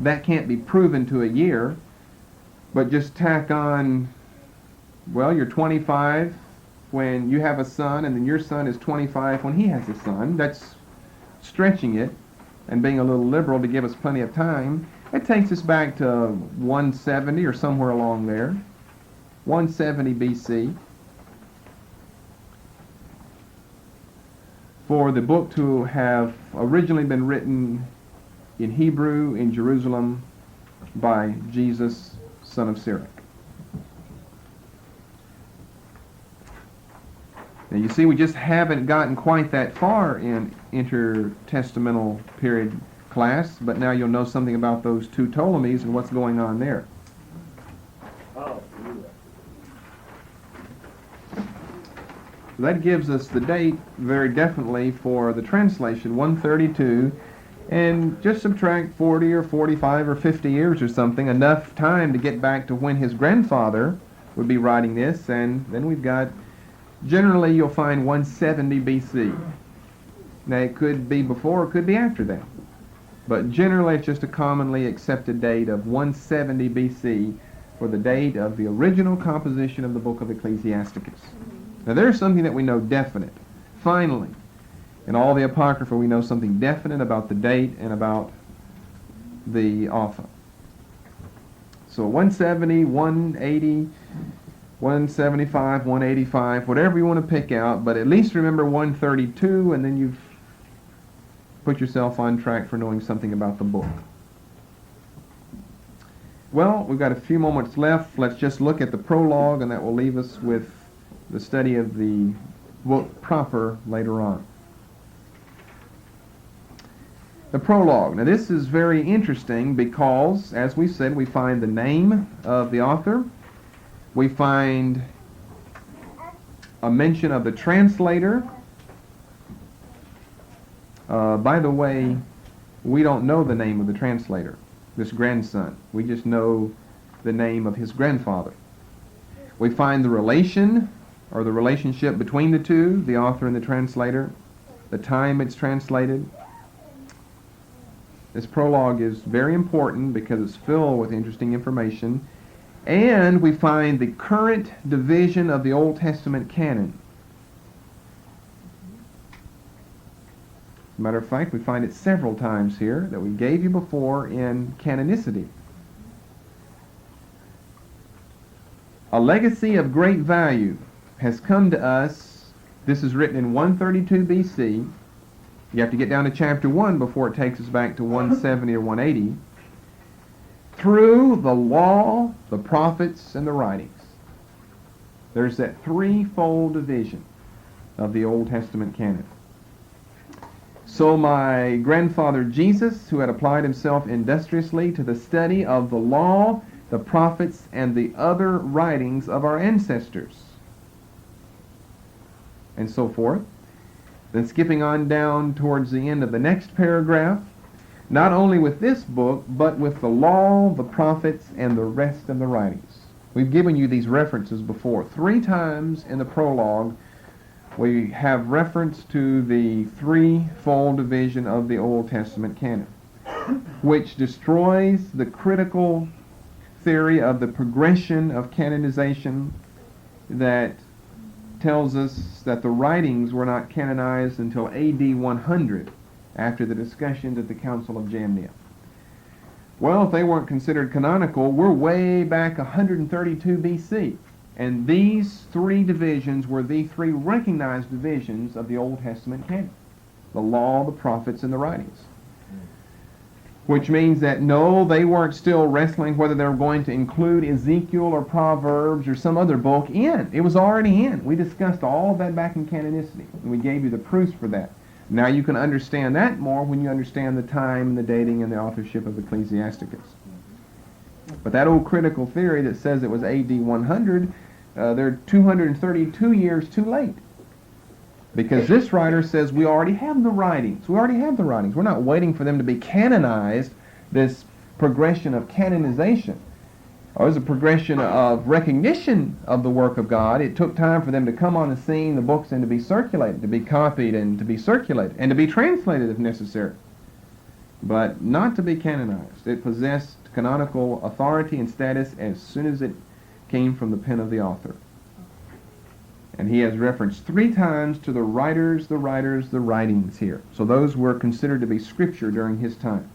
that can't be proven to a year, but just tack on, well, you're 25 when you have a son, and then your son is 25 when he has a son. That's stretching it and being a little liberal to give us plenty of time. It takes us back to 170 or somewhere along there. 170 BC. For the book to have originally been written in Hebrew in Jerusalem by Jesus, son of Sirach. Now you see, we just haven't gotten quite that far in intertestamental period class, but now you'll know something about those two Ptolemies and what's going on there. So that gives us the date very definitely for the translation, 132, and just subtract 40 or 45 or 50 years or something, enough time to get back to when his grandfather would be writing this, and then we've got, generally you'll find 170 BC. Now it could be before, it could be after that. But generally it's just a commonly accepted date of 170 BC for the date of the original composition of the book of Ecclesiasticus. Now there's something that we know definite. Finally, in all the Apocrypha we know something definite about the date and about the author. So 170, 180, 175, 185, whatever you want to pick out, but at least remember 132, and then you've put yourself on track for knowing something about the book. Well, we've got a few moments left. Let's just look at the prologue, and that will leave us with the study of the book proper later on. The prologue. Now this is very interesting because, as we said, we find the name of the author. We find a mention of the translator. By the way, we don't know the name of the translator, this grandson. We just know the name of his grandfather. We find the relation, or the relationship between the two, the author and the translator, the time it's translated. This prologue is very important because it's filled with interesting information. And we find the current division of the Old Testament canon. As a matter of fact, we find it several times here that we gave you before in Canonicity. A legacy of great value has come to us. This is written in 132 B.C. You have to get down to chapter 1 before it takes us back to 170 or 180. Through the law, the prophets, and the writings. There's that threefold division of the Old Testament canon. So my grandfather Jesus, who had applied himself industriously to the study of the law, the prophets, and the other writings of our ancestors, and so forth. Then skipping on down towards the end of the next paragraph, not only with this book, but with the law, the prophets, and the rest of the writings. We've given you these references before. 3 times in the prologue, we have reference to the threefold division of the Old Testament canon, which destroys the critical theory of the progression of canonization that tells us that the writings were not canonized until A.D. 100, after the discussions at the Council of Jamnia. Well, if they weren't considered canonical, we're way back 132 B.C., and these 3 divisions were the 3 recognized divisions of the Old Testament canon: the law, the prophets, and the writings. Which means that no, they weren't still wrestling whether they were going to include Ezekiel or Proverbs or some other book in. It was already in. We discussed all of that back in Canonicity, and we gave you the proofs for that. Now you can understand that more when you understand the time, the dating, and the authorship of Ecclesiasticus. But that old critical theory that says it was A.D. 100, they're 232 years too late. Because this writer says we already have the writings. We already have the writings. We're not waiting for them to be canonized, this progression of canonization. It was a progression of recognition of the work of God. It took time for them to come on the scene, the books, and to be circulated, to be copied, and to be circulated, and to be translated if necessary. But not to be canonized. It possessed canonical authority and status as soon as it came from the pen of the author. And he has referenced 3 times to the writers, the writings here. So those were considered to be scripture during his time.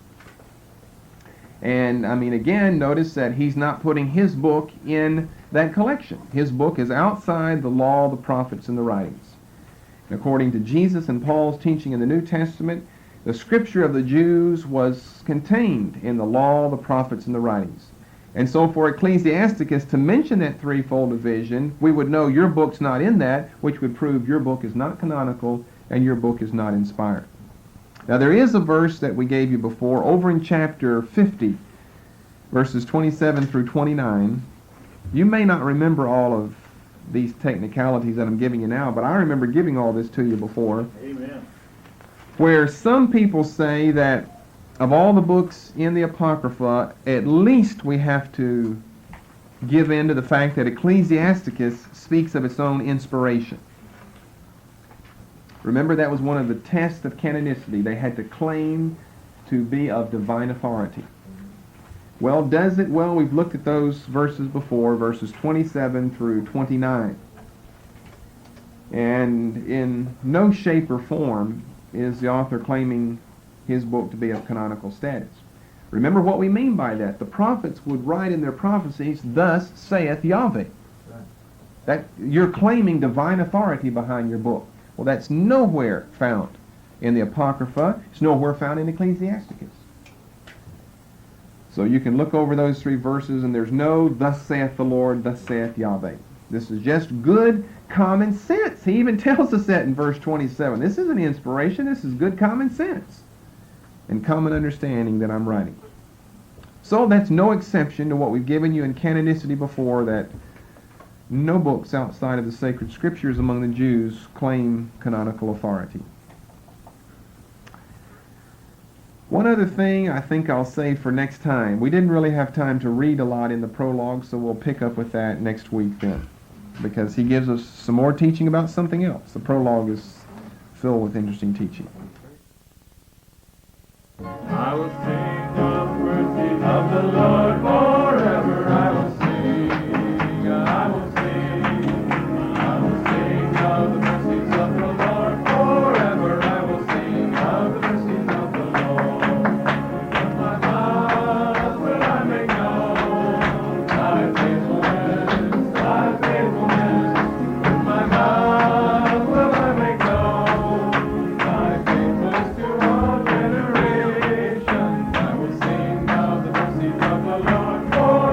And, again, notice that he's not putting his book in that collection. His book is outside the law, the prophets, and the writings. And according to Jesus and Paul's teaching in the New Testament, the scripture of the Jews was contained in the law, the prophets, and the writings. And so for Ecclesiasticus to mention that threefold division, we would know your book's not in that, which would prove your book is not canonical and your book is not inspired. Now there is a verse that we gave you before, over in chapter 50, verses 27 through 29. You may not remember all of these technicalities that I'm giving you now, but I remember giving all this to you before. Amen. Where some people say that of all the books in the Apocrypha, at least we have to give in to the fact that Ecclesiasticus speaks of its own inspiration. Remember, that was one of the tests of canonicity. They had to claim to be of divine authority. Well, does it? Well, we've looked at those verses before, verses 27 through 29. And in no shape or form is the author claiming his book to be of canonical status. Remember what we mean by that. The prophets would write in their prophecies, "Thus saith Yahweh." That you're claiming divine authority behind your book. Well, that's nowhere found in the Apocrypha. It's nowhere found in Ecclesiasticus. So you can look over those 3 verses, and there's no "Thus saith the Lord, thus saith Yahweh." This is just good common sense. He even tells us that in verse 27. This isn't inspiration. This is good common sense and common understanding that I'm writing. So that's no exception to what we've given you in canonicity before, that no books outside of the sacred scriptures among the Jews claim canonical authority. One other thing I think I'll save for next time. We didn't really have time to read a lot in the prologue, so we'll pick up with that next week then, because he gives us some more teaching about something else. The prologue is filled with interesting teaching. I was of the Lord forever I will sing. I will sing. I will sing of the mercies of the Lord forever. I will sing of the mercies of the Lord. With my mouth will I make known thy faithfulness, thy faithfulness. With my mouth will I make known thy faithfulness to all generations. I will sing of the mercies of the Lord forever.